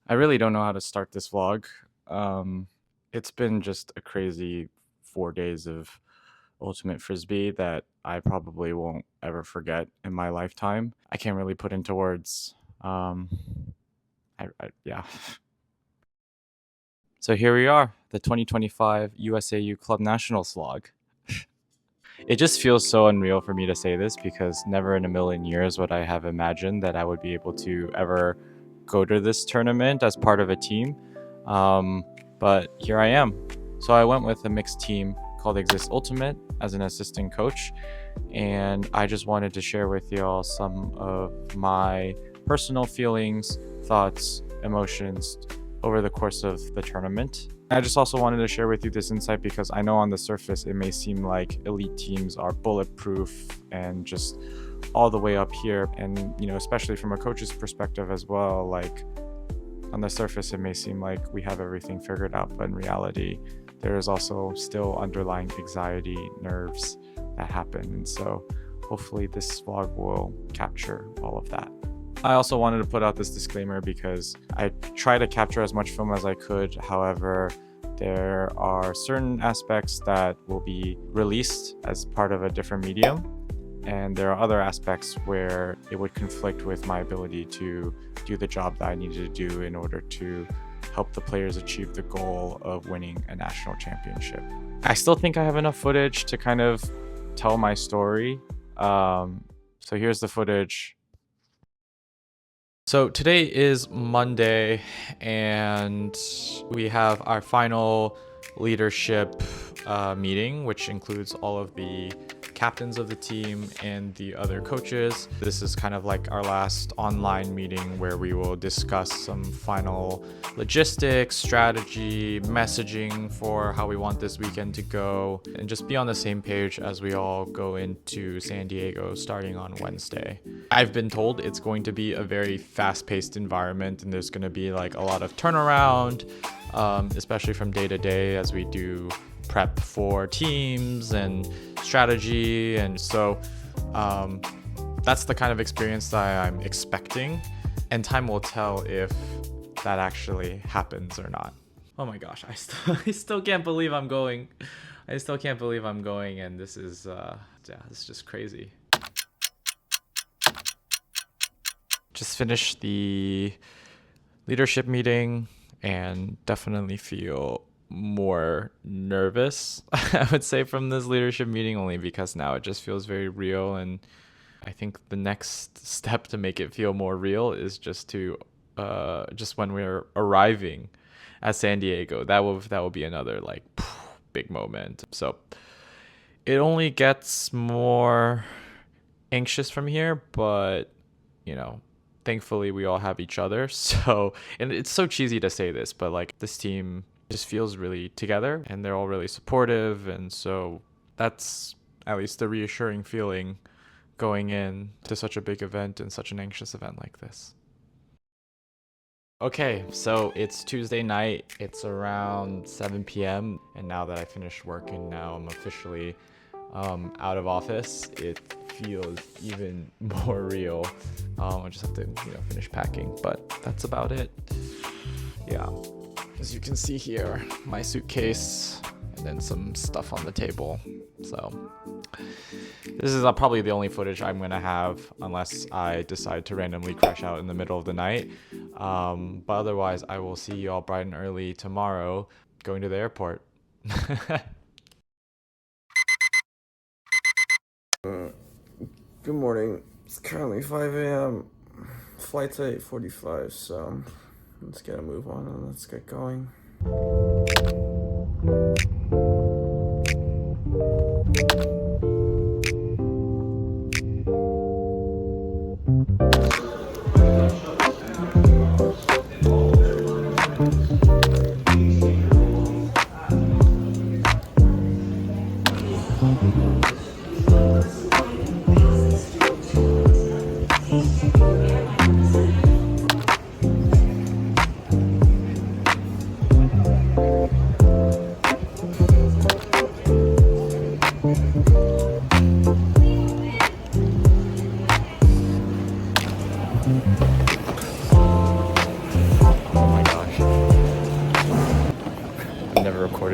I really don't know how to start this vlog. Um, it's been just a crazy 4 days of Ultimate Frisbee that I probably won't ever forget in my lifetime. I can't really put into words. Um, yeah. So here we are, the 2025 USAU Club Nationals vlog. It just feels so unreal for me to say this because never in a million years would I have imagined that I would be able to ever go to this tournament as part of a team. But here I am. So I went with a mixed team called Exist Ultimate as an assistant coach, and I just wanted to share with y'all some of my personal feelings, thoughts, emotions over the course of the tournament. I just also wanted to share with you this insight because I know on the surface it may seem like elite teams are bulletproof and just all the way up here, and especially from a coach's perspective as well, like on the surface it may seem like we have everything figured out, but in reality there is also still underlying anxiety, nerves that happen, and so hopefully this vlog will capture all of that. I also wanted to put out this disclaimer because I try to capture as much film as I could. However, there are certain aspects that will be released as part of a different medium, and there are other aspects where it would conflict with my ability to do the job that I needed to do in order to help the players achieve the goal of winning a national championship. I still think I have enough footage to kind of tell my story. So here's the footage. So today is Monday, and we have our final leadership meeting, which includes all of the captains of the team and the other coaches. This is kind of like our last online meeting where we will discuss some final logistics, strategy, messaging for how we want this weekend to go, and just be on the same page as we all go into San Diego starting on Wednesday. I've been told it's going to be a very fast-paced environment, and there's going to be like a lot of turnaround, especially from day to day as we do prep for teams and strategy. And so that's the kind of experience that I'm expecting, and time will tell if that actually happens or not. Oh my gosh, I still can't believe I'm going. I still can't believe I'm going, and this is this is just crazy. Just finished the leadership meeting and definitely feel more nervous, I would say, from this leadership meeting, only because now it just feels very real. And I think the next step to make it feel more real is just to just when we're arriving at San Diego, that will be another like big moment. So it only gets more anxious from here, but thankfully we all have each other. So, and it's so cheesy to say this, but like this team just feels really together and they're all really supportive, and so that's at least the reassuring feeling going in to such a big event and such an anxious event like this. Okay, so it's Tuesday night, it's around 7 p.m. and now that I finished work and now I'm officially out of office, it feels even more real. I just have to finish packing, but that's about it. Yeah, as you can see here, my suitcase and then some stuff on the table. So this is probably the only footage I'm gonna have unless I decide to randomly crash out in the middle of the night. But otherwise I will see you all bright and early tomorrow going to the airport. Good morning. It's currently 5 a.m. Flight's at 8:45, so let's get a move on and let's get going.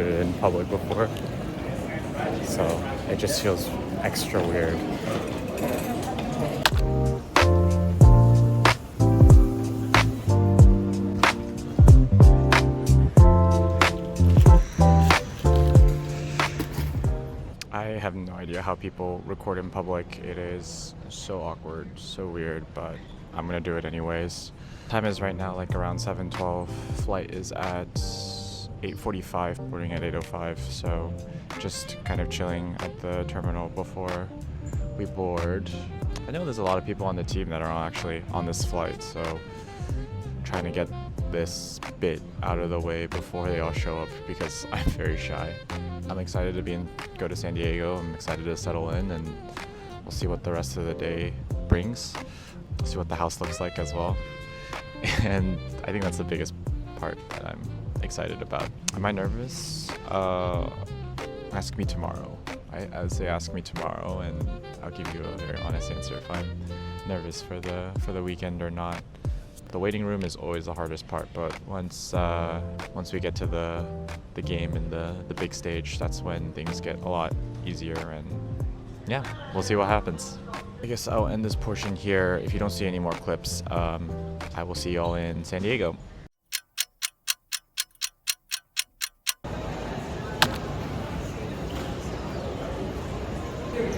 recorded in public before, so it just feels extra weird. I have no idea how people record in public. It is so awkward, so weird, but I'm gonna do it anyways. Time is right now like around 7:12. Flight is at 8:45, boarding at 8:05. So just kind of chilling at the terminal before we board. I know there's a lot of people on the team that are actually on this flight, so I'm trying to get this bit out of the way before they all show up because I'm very shy. I'm excited to go to San Diego. I'm excited to settle in, and we'll see what the rest of the day brings. We'll see what the house looks like as well. And I think that's the biggest part that I'm excited about. Am I nervous? Ask me tomorrow. I would say ask me tomorrow, and I'll give you a very honest answer if I'm nervous for the weekend or not. The waiting room is always the hardest part, but once we get to the game and the big stage, that's when things get a lot easier, and yeah, we'll see what happens. I guess I'll end this portion here. If you don't see any more clips, I will see y'all in San Diego.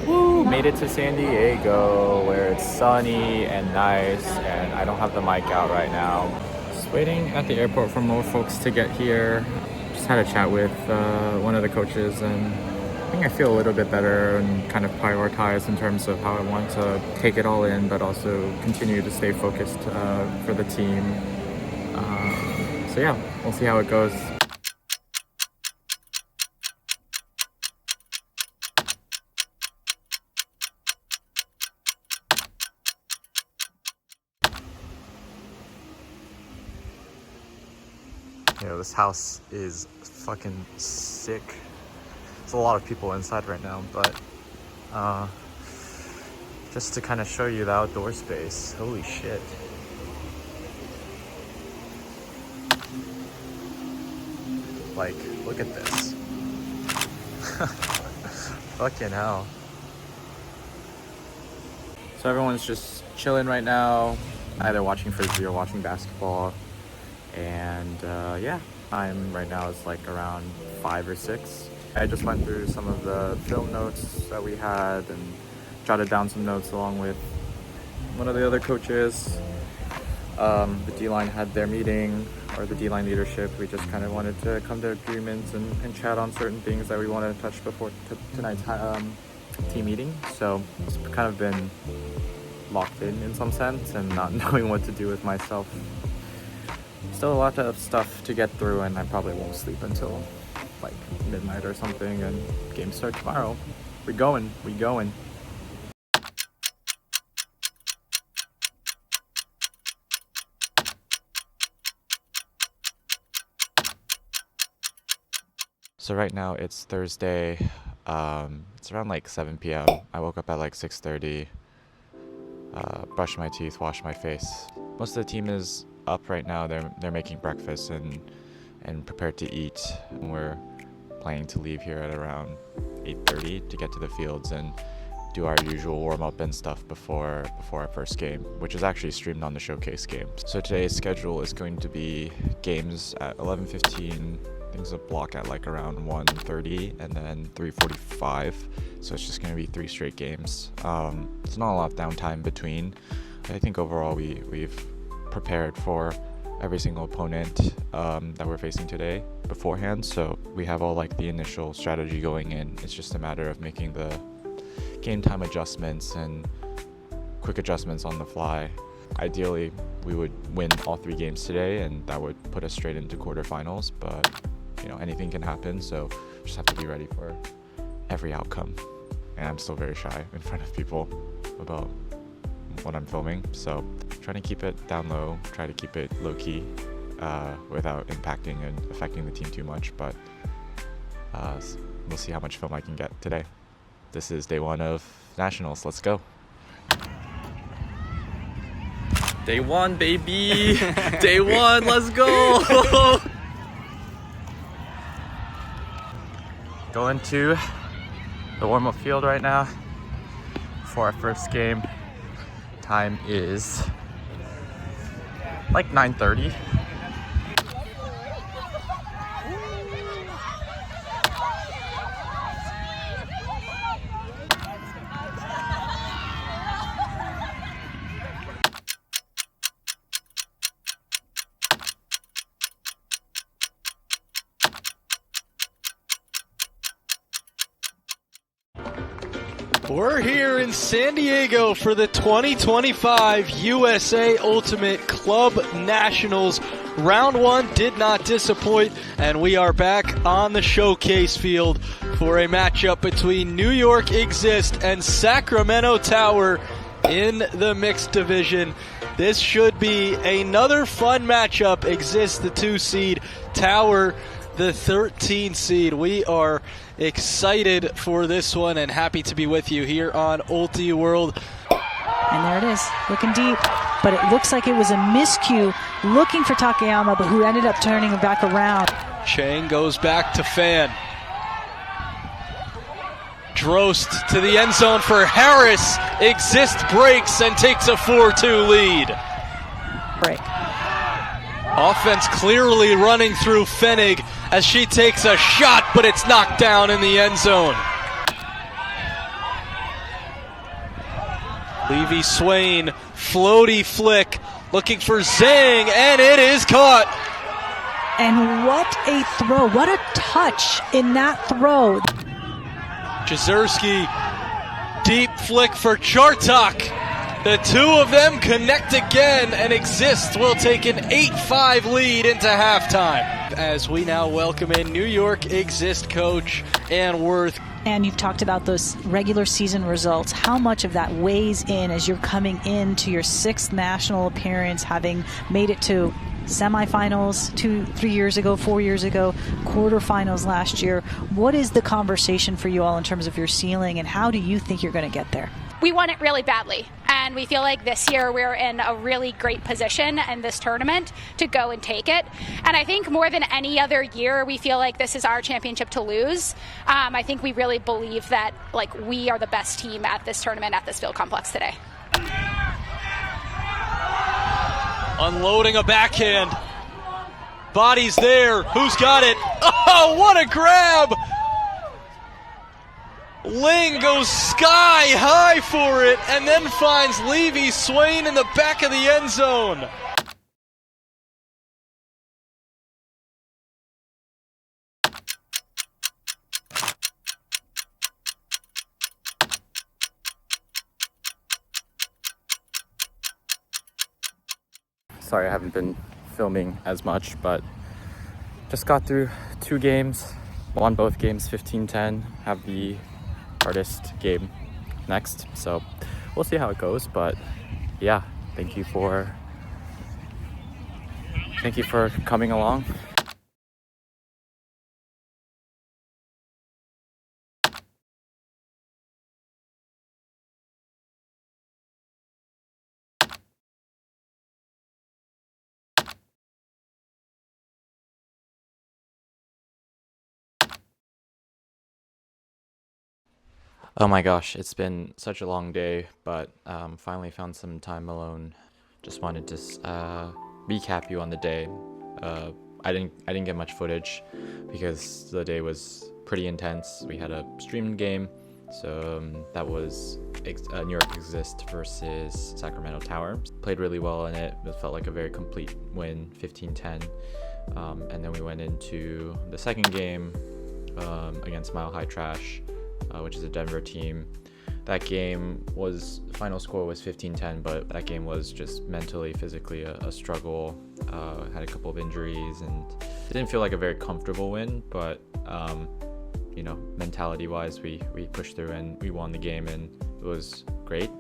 Woo! Made it to San Diego, where it's sunny and nice, and I don't have the mic out right now. Just waiting at the airport for more folks to get here. Just had a chat with one of the coaches, and I think I feel a little bit better and kind of prioritize in terms of how I want to take it all in, but also continue to stay focused for the team. So yeah, we'll see how it goes. You know, this house is fucking sick. There's a lot of people inside right now, but just to kind of show you the outdoor space. Holy shit. Like, look at this. Fucking hell. So everyone's just chilling right now, either watching Frisbee or watching basketball. And yeah, time right now is like around 5 or 6. I just went through some of the film notes that we had and jotted down some notes along with one of the other coaches. The D-line had their meeting, or the D-line leadership. We just kind of wanted to come to agreements and chat on certain things that we wanted to touch before tonight's team meeting. So it's kind of been locked in some sense, and not knowing what to do with myself. Still a lot of stuff to get through, and I probably won't sleep until like midnight or something, and games start tomorrow. We going. So right now it's Thursday. It's around like 7 p.m. I woke up at like 6:30, brushed my teeth, washed my face. Most of the team is up right now. They're making breakfast and prepared to eat. And we're planning to leave here at around 8:30 to get to the fields and do our usual warm-up and stuff before our first game, which is actually streamed on the Showcase game. So today's schedule is going to be games at 11:15, things a block at like around 1:30, and then 3:45. So it's just going to be 3 straight games. There's not a lot of downtime between. I think overall we've prepared for every single opponent that we're facing today beforehand, so we have all like the initial strategy going in. It's just a matter of making the game time adjustments and quick adjustments on the fly. Ideally we would win all 3 games today, and that would put us straight into quarterfinals, but you know, anything can happen, so just have to be ready for every outcome. And I'm still very shy in front of people about what I'm filming, so trying to keep it down low, try to keep it low-key without impacting and affecting the team too much, but we'll see how much film I can get today. This is day 1 of Nationals. Let's go. Day 1, baby. Day 1, let's go. Going to the warm-up field right now for our first game. Time is like 9:30. We're here in San Diego for the 2025 USA Ultimate Club Nationals. Round 1 did not disappoint, and we are back on the showcase field for a matchup between New York Exist and Sacramento Tower in the mixed division. This should be another fun matchup. Exist, the 2 seed, Tower, the 13 seed. We are excited for this one and happy to be with you here on Ulti World. And there it is, looking deep, but it looks like it was a miscue, looking for Takayama, but who ended up turning him back around. Chang goes back to Fan. Drost to the end zone for Harris. Exist breaks and takes a 4-2 lead. Break. Offense clearly running through Fenig as she takes a shot, but it's knocked down in the end zone. Levy Swain, floaty flick, looking for Zhang, and it is caught. And what a throw, what a touch in that throw. Jezierski, deep flick for Chartok. The two of them connect again, and Exist will take an 8-5 lead into halftime. As we now welcome in New York Exist coach Ann Worth. And you've talked about those regular season results. How much of that weighs in as you're coming into your 6th national appearance, having made it to semifinals 3 years ago, 4 years ago, quarterfinals last year? What is the conversation for you all in terms of your ceiling, and how do you think you're going to get there? We want it really badly, and we feel like this year we're in a really great position in this tournament to go and take it. And I think more than any other year, we feel like this is our championship to lose. I think we really believe that we are the best team at this tournament at this field complex today. Unloading a backhand. Body's there. Who's got it? Oh, what a grab! Ling goes sky high for it and then finds Levy Swain in the back of the end zone. Sorry I haven't been filming as much, but just got through 2 games. Won both games 15-10. Have the hardest game next, so we'll see how it goes. But yeah, thank you for coming along. Oh my gosh, it's been such a long day, but finally found some time alone. Just wanted to recap you on the day. I didn't get much footage because the day was pretty intense. We had a streamed game, so that was New York Exist versus Sacramento Tower. Played really well in it. It felt like a very complete win, 15-10. And then we went into the second game against Mile High Trash, which is a Denver team. That game was, the final score was 15-10, but that game was just mentally, physically a struggle. Had a couple of injuries and it didn't feel like a very comfortable win, but you know, mentality-wise, we pushed through and we won the game, and it was great.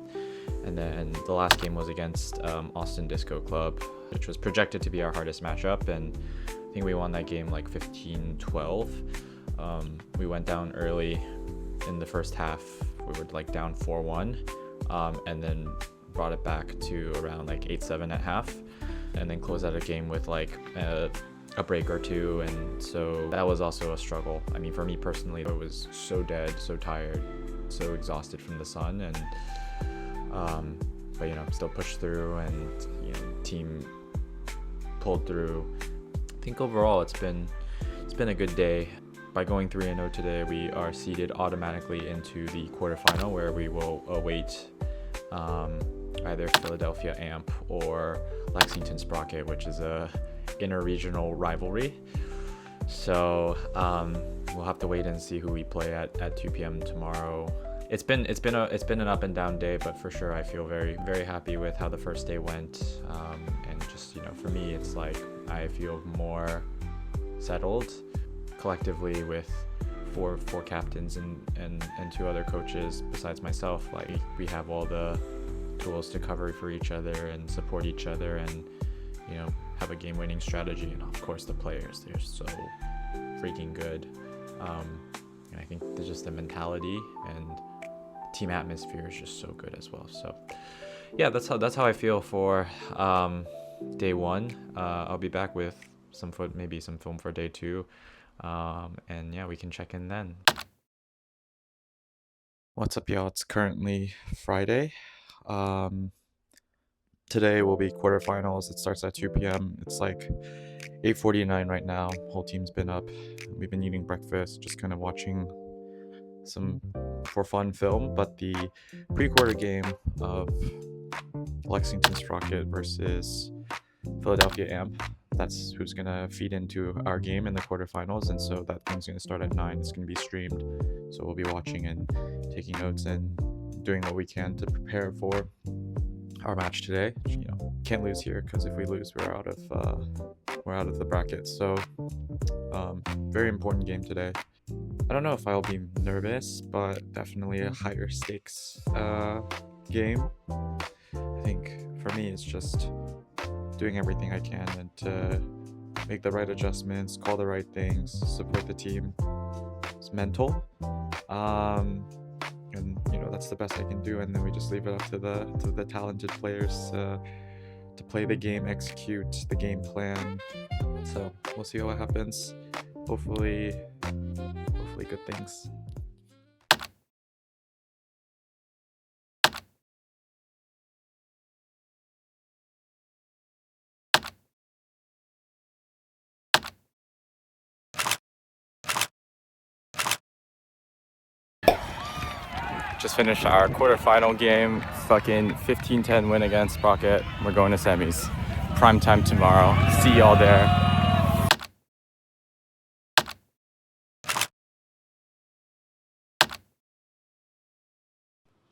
And then the last game was against Austin Disco Club, which was projected to be our hardest matchup, and I think we won that game like 15-12. We went down early in the first half. We were like down 4-1, and then brought it back to around like 8-7 at half, and then closed out a game with like a break or two, and so that was also a struggle. I mean, for me personally, I was so dead, so tired, so exhausted from the sun, and but still pushed through, and team pulled through. I think overall it's been a good day. By going 3-0 today, we are seeded automatically into the quarterfinal, where we will await either Philadelphia Amp or Lexington Sprocket, which is a interregional rivalry. So we'll have to wait and see who we play at 2 p.m. tomorrow. It's been an up and down day, but for sure I feel very, very happy with how the first day went. And just for me, it's like I feel more settled collectively with four captains and 2 other coaches besides myself. Like, we have all the tools to cover for each other and support each other, and have a game-winning strategy. And of course the players, they're so freaking good. And I think there's just the mentality and team atmosphere is just so good as well. So yeah, that's how I feel for day 1. I'll be back with maybe some film for day 2. And yeah, we can check in then. What's up, y'all? It's currently Friday. Today will be quarterfinals. It starts at 2 p.m. It's like 8:49 right now. Whole team's been up. We've been eating breakfast, just kind of watching some for fun film. But the pre-quarter game of Lexington Sprocket versus Philadelphia Amp, that's who's gonna feed into our game in the quarterfinals, and so that thing's gonna start at 9. It's gonna be streamed, so we'll be watching and taking notes and doing what we can to prepare for our match today. Can't lose here, because if we lose, we're out of the bracket. So very important game today. I don't know if I'll be nervous, but definitely a higher stakes game. I think for me, it's just doing everything I can and to make the right adjustments, call the right things, support the team. It's mental, and that's the best I can do. And then we just leave it up to the talented players to play the game, execute the game plan. So we'll see what happens. Hopefully good things. Just finished our quarterfinal game. Fucking 15-10 win against Sprocket. We're going to semis. Prime time tomorrow. See y'all there.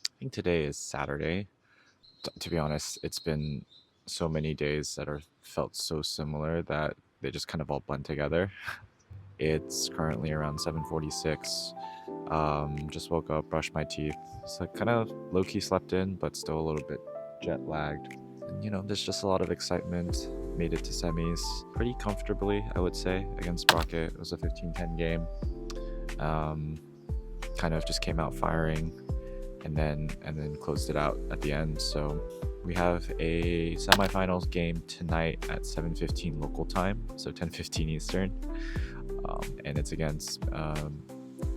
I think today is Saturday. To be honest, it's been so many days that are felt so similar that they just kind of all blend together. It's currently around 7:46. Just woke up, brushed my teeth. It's like kind of low-key slept in, but still a little bit jet lagged. And there's just a lot of excitement. Made it to semis pretty comfortably, I would say, against Sprocket. It was a 15-10 game. Kind of just came out firing, and then closed it out at the end. So we have a semifinals game tonight at 7:15 local time, so 10:15 Eastern. And it's against I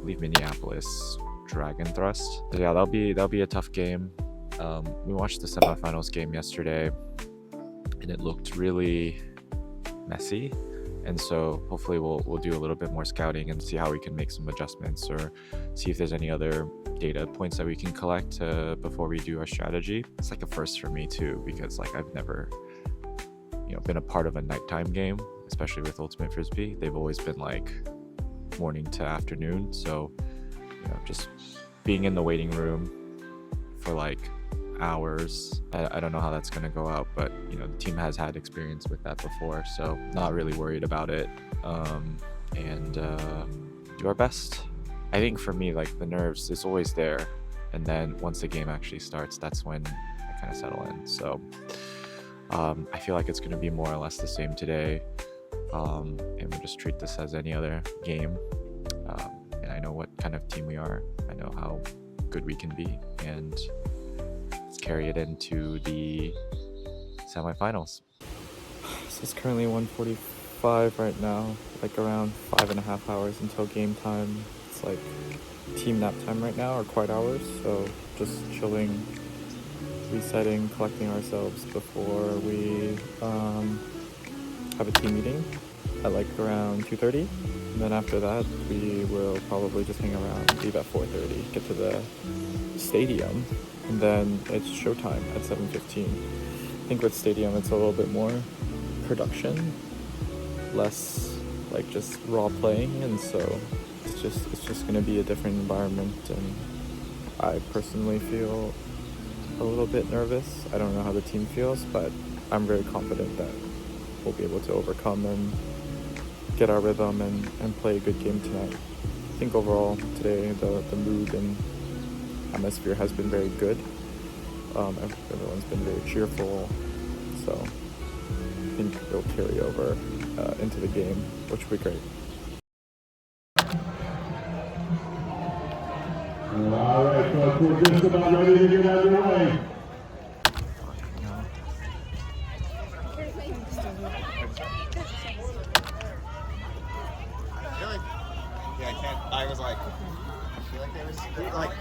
believe Minneapolis Dragon Thrust. So yeah, that'll be a tough game. We watched the semifinals game yesterday, and it looked really messy. And so hopefully we'll do a little bit more scouting and see how we can make some adjustments, or see if there's any other data points that we can collect before we do our strategy. It's like a first for me too, because like I've never been a part of a nighttime game, especially with Ultimate Frisbee. They've always been like morning to afternoon. So just being in the waiting room for like hours, I don't know how that's going to go out, but the team has had experience with that before, so not really worried about it. And do our best. I think for me, like, the nerves is always there, and then once the game actually starts, that's when I kind of settle in. So I feel like it's going to be more or less the same today, and we'll just treat this as any other game. And I know what kind of team we are. I know how good we can be, and let's carry it into the semifinals. So it's currently 1:45 5 right now, like around 5.5 hours until game time. It's like team nap time right now, or quiet hours, so just chilling, resetting, collecting ourselves before we have a team meeting at like around 2:30. And then after that, we will probably just hang around, leave at 4:30, get to the stadium, and then it's showtime at 7:15. I think with stadium, it's a little bit more production, less like just raw playing, and so it's just going to be a different environment. And I personally feel a little bit nervous. I don't know how the team feels, but I'm very confident that we'll be able to overcome and get our rhythm and play a good game tonight. I think overall today the mood and atmosphere has been very good. Everyone's been very cheerful, so I think it'll carry over into the game, which will be great. All right, folks, we're just about ready to get underway. Yeah, I can't. I was like, I feel like they were like,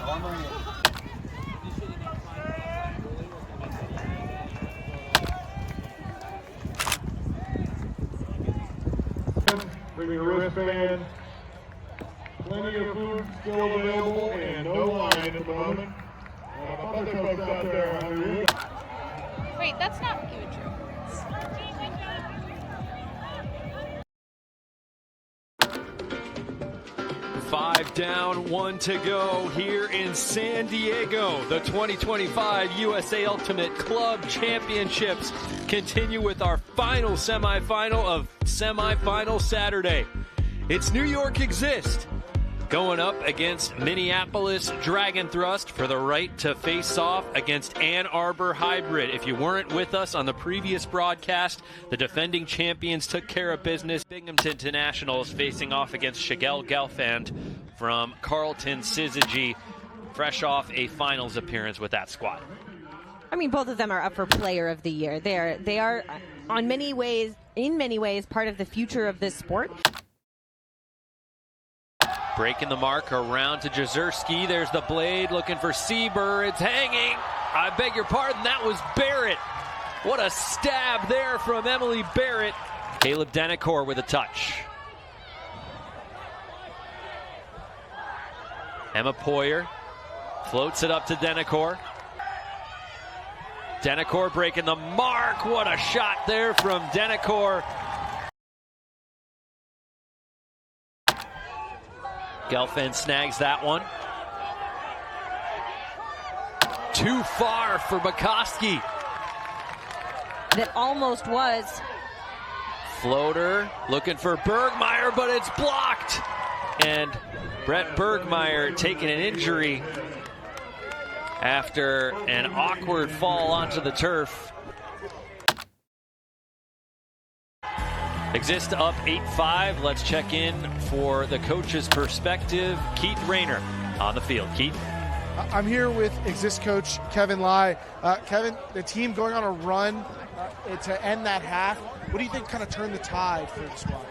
normally. Bring your wristband. Plenty of food still available and no line at the moment. Other folks out there, I mean, Wait, that's not even true. 5 down, 1 to go here in San Diego. The 2025 USA Ultimate Club Championships continue with our final semifinal of semifinal Saturday. It's New York Exist going up against Minneapolis Dragon Thrust for the right to face off against Ann Arbor Hybrid. If you weren't with us on the previous broadcast, the defending champions took care of business. Binghamton Nationals facing off against Shigel Gelfand from Carleton Syzygy, fresh off a finals appearance with that squad. I mean, both of them are up for Player of the Year. They are in many ways, part of the future of this sport. Breaking the mark around to Jezierski. There's the blade looking for Sieber. It's hanging. I beg your pardon. That was Barrett. What a stab there from Emily Barrett. Caleb Denacor with a touch. Emma Poyer floats it up to Denacor. Denacor breaking the mark. What a shot there from Denacor. Gelfand snags that one. Too far for Bukowski. That almost was. Floater looking for Bergmeyer, but it's blocked. And Brett Bergmeyer taking an injury after an awkward fall onto the turf. Exist up 8-5. Let's check in for the coach's perspective. Keith Rayner on the field. Keith? I'm here with Exist coach Kevin Lai. Kevin, the team going on a run to end that half. What do you think kind of turned the tide for the squad?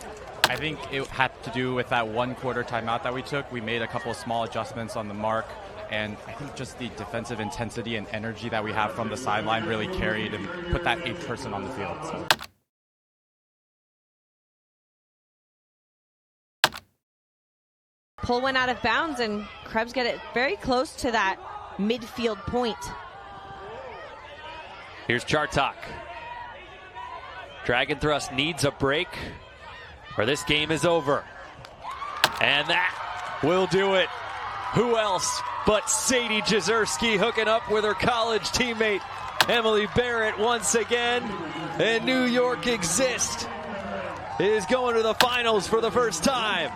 I think it had to do with that 1 quarter timeout that we took. We made a couple of small adjustments on the mark, and I think just the defensive intensity and energy that we have from the sideline really carried and put that 8th person on the field. So. Pull went out of bounds, and Krebs get it very close to that midfield point. Here's Chartok. Dragon Thrust needs a break, or this game is over. And that will do it. Who else but Sadie Jezierski hooking up with her college teammate Emily Barrett once again. And New York Exist is going to the finals for the first time.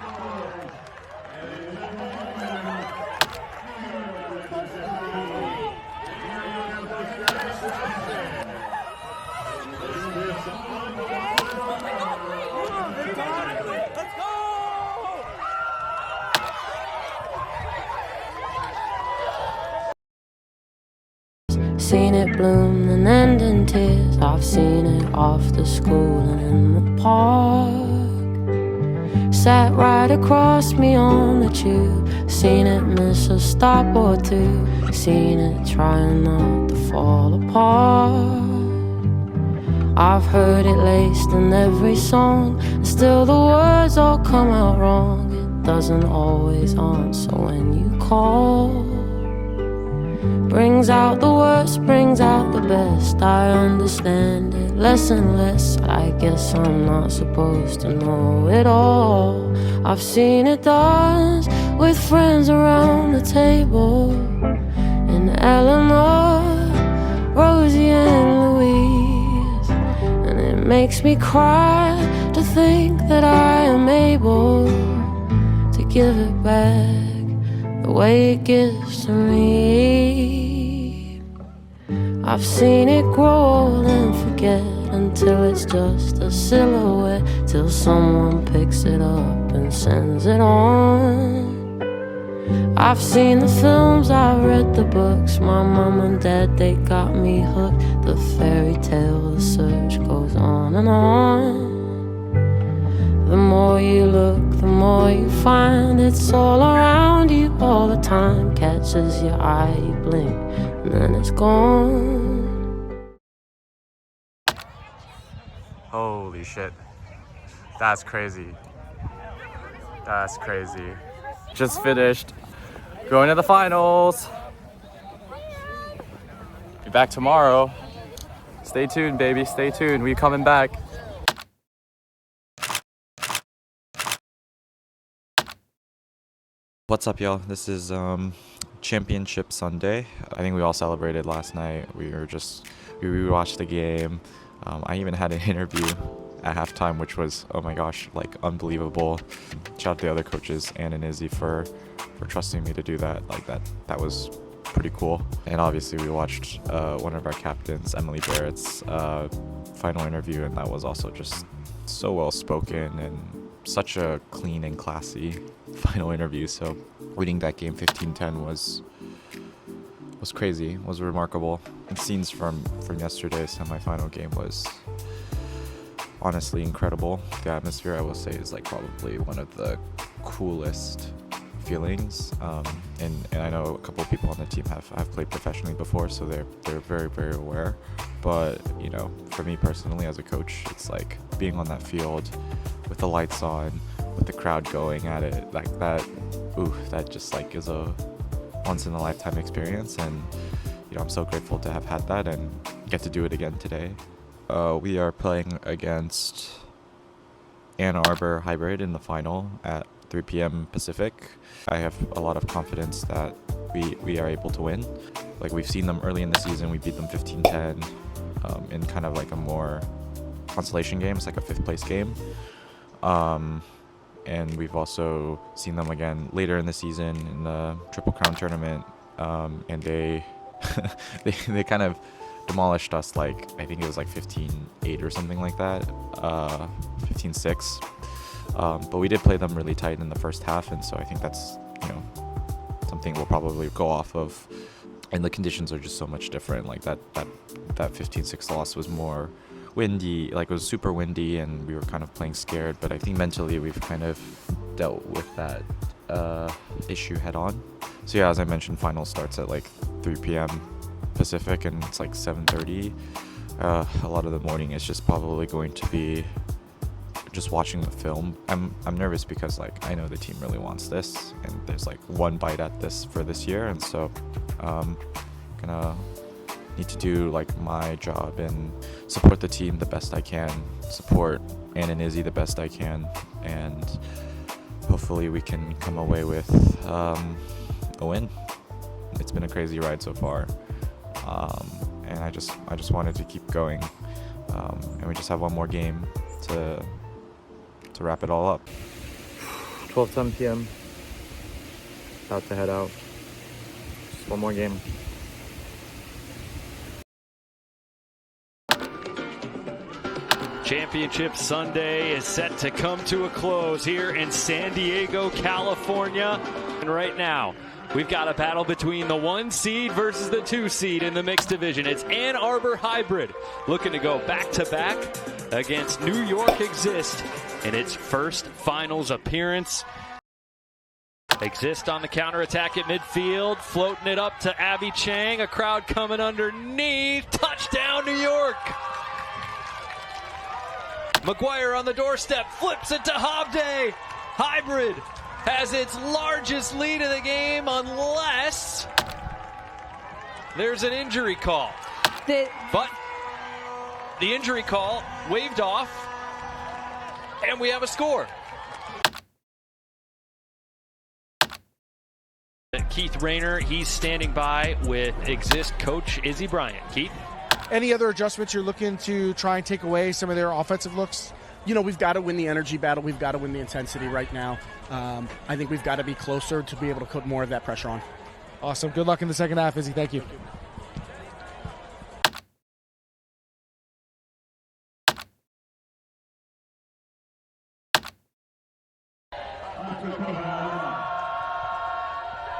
Seen it bloom the doesn't end in tears. I've seen it after school and in the park. Sat right across me on the tube. Seen it miss a stop or two. Seen it trying not to fall apart. I've heard it laced in every song, and still the words all come out wrong. It doesn't always answer when you call. Brings out the worst, brings out the best. I understand it less and less. I guess I'm not supposed to know it all. I've seen it dance with friends around the table, and Eleanor, Rosie and Louise. And it makes me cry to think that I am able to give it back the way it gives to me. I've seen it grow old and forget until it's just a silhouette, till someone picks it up and sends it on. I've seen the films, I've read the books. My mom and dad, they got me hooked. The fairy tale, the search goes on and on. The more you look, the more you find. It's all around you all the time. Catches your eye, you blink, and then it's gone. Holy shit. That's crazy. That's crazy. Just finished. Going to the finals. Be back tomorrow. Stay tuned, baby. Stay tuned. We coming back. What's up, y'all? This is Championship Sunday. I think we all celebrated last night. We watched the game. I even had an interview at halftime, which was, oh my gosh, like unbelievable. Shout out to the other coaches, Ann and Izzy, for trusting me to do that. Like that was pretty cool. And obviously we watched one of our captains, Emily Barrett's final interview, and that was also just so well spoken and such a clean and classy final interview. So winning that game 15-10 was crazy, was remarkable. And scenes from yesterday's semifinal game was honestly incredible. The atmosphere, I will say, is like probably one of the coolest feelings. And I know a couple of people on the team have played professionally before, so they're very, very aware. But you know, for me personally as a coach, it's like being on that field with the lights on, with the crowd going at it, like that. Ooh, that just like is a once in a lifetime experience, and you know, I'm so grateful to have had that and get to do it again today. We are playing against Ann Arbor Hybrid in the final at 3 p.m. Pacific. I have a lot of confidence that we are able to win. Like, we've seen them early in the season. We beat them 15-10 in kind of like a more consolation game. It's like a 5th place game. And we've also seen them again later in the season in the Triple Crown tournament. And they they kind of demolished us, like, I think it was like 15-8 or something like that, 15-6. But we did play them really tight in the first half, and so I think that's, you know, something we'll probably go off of. And the conditions are just so much different. Like that 15-6 loss was more windy, like it was super windy, and we were kind of playing scared. But I think mentally we've kind of dealt with that issue head on. So yeah, as I mentioned, final starts at like 3 p.m. Pacific, and it's like 7:30. A lot of the morning is just probably going to be just watching the film. I'm nervous because, like, I know the team really wants this, and there's like one bite at this for this year, and so gonna need to do like my job and support the team the best I can, support Ann and Izzy the best I can, and hopefully we can come away with a win. It's been a crazy ride so far, and I just wanted to keep going, and we just have one more game to wrap it all up. 12:10 p.m. About to head out. Just one more game. Championship Sunday is set to come to a close here in San Diego, California. And right now, we've got a battle between the 1 seed versus the 2 seed in the mixed division. It's Ann Arbor Hybrid looking to go back-to-back against New York Exist in its first finals appearance. Exist on the counterattack at midfield, floating it up to Abby Chang. A crowd coming underneath. Touchdown, New York! McGuire on the doorstep, flips it to Hobday. Hybrid has its largest lead of the game unless there's an injury call. But the injury call waved off, and we have a score. Keith Rayner, he's standing by with Exist coach Izzy Bryant. Keith? Any other adjustments you're looking to try and take away some of their offensive looks? You know, we've got to win the energy battle. We've got to win the intensity right now. I think we've got to be closer to be able to put more of that pressure on. Awesome. Good luck in the second half, Izzy. Thank you.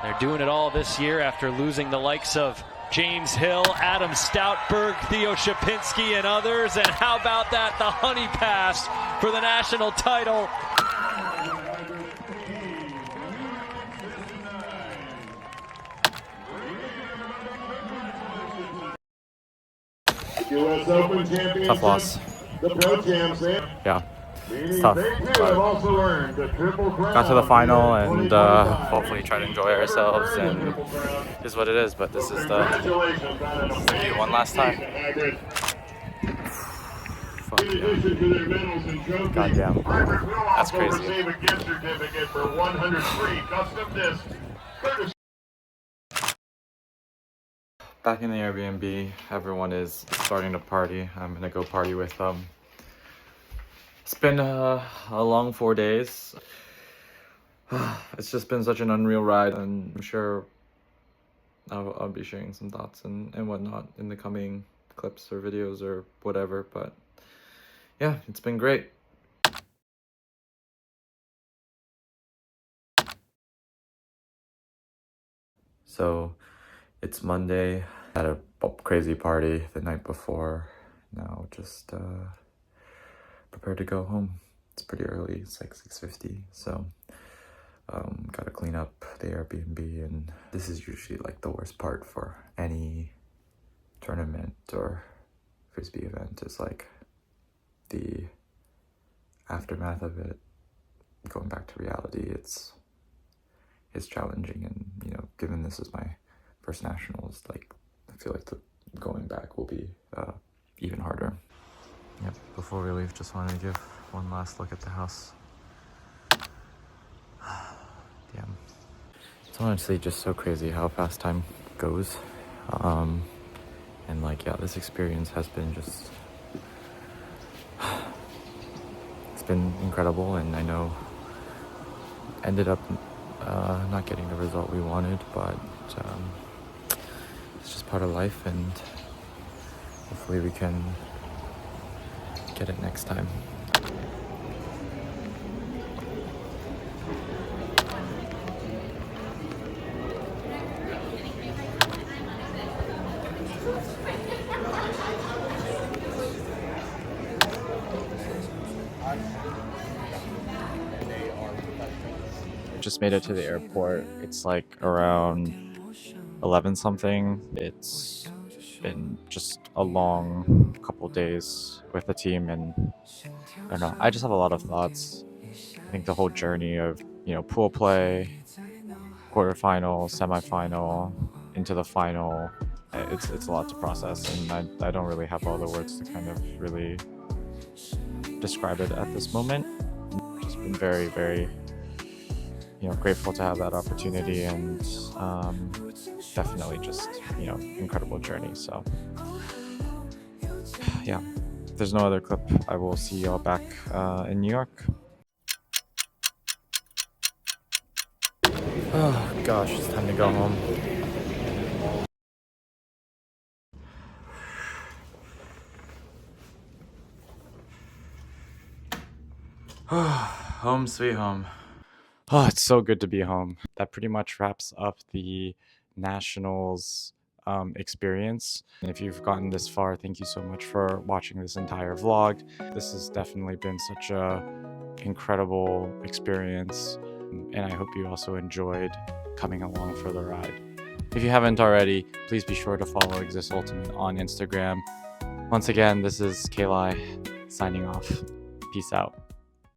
They're doing it all this year after losing the likes of James Hill, Adam Stoutberg, Theo Shapinski, and others. And how about that, the honey pass for the national title. US Open Championship. Tough loss. The Pro Champs. Yeah, it's tough. But got to the final and hopefully try to enjoy ourselves, and is what it is. But this is the view one last time. Fuck yeah. Goddamn. That's crazy. Back in the Airbnb, everyone is starting to party. I'm gonna go party with them. It's been a long 4 days. It's just been such an unreal ride, and I'm sure I'll be sharing some thoughts and whatnot in the coming clips or videos or whatever, but yeah, it's been great. So it's Monday. Had a crazy party the night before. Now just prepared to go home. It's pretty early. It's like 6:50. So gotta clean up the Airbnb, and this is usually like the worst part for any tournament or frisbee event, is like the aftermath of it. Going back to reality, it's challenging, and you know, given this is my first nationals, like I feel like going back will be even harder. Yep, before we leave, just wanted to give one last look at the house. Damn. It's honestly just so crazy how fast time goes. And like, yeah, this experience has been just, it's been incredible, and I know ended up not getting the result we wanted, but it's just part of life, and hopefully we can get it next time. Just made it to the airport. It's like around 11 something. It's been just a long couple days with the team, and I don't know, I just have a lot of thoughts. I think the whole journey of, you know, pool play, quarterfinal, semifinal, into the final, it's a lot to process, and I don't really have all the words to kind of really describe it at this moment. Just been very, very, you know, grateful to have that opportunity, and definitely just, you know, incredible journey. So yeah, if there's no other clip, I will see y'all back in New York. Oh gosh, it's time to go home. Home sweet home. Oh, it's so good to be home. That pretty much wraps up the Nationals experience. And if you've gotten this far, thank you so much for watching this entire vlog. This has definitely been such a incredible experience, and I hope you also enjoyed coming along for the ride. If you haven't already, please be sure to follow Exist Ultimate on Instagram. Once again, this is Kalai signing off. Peace out.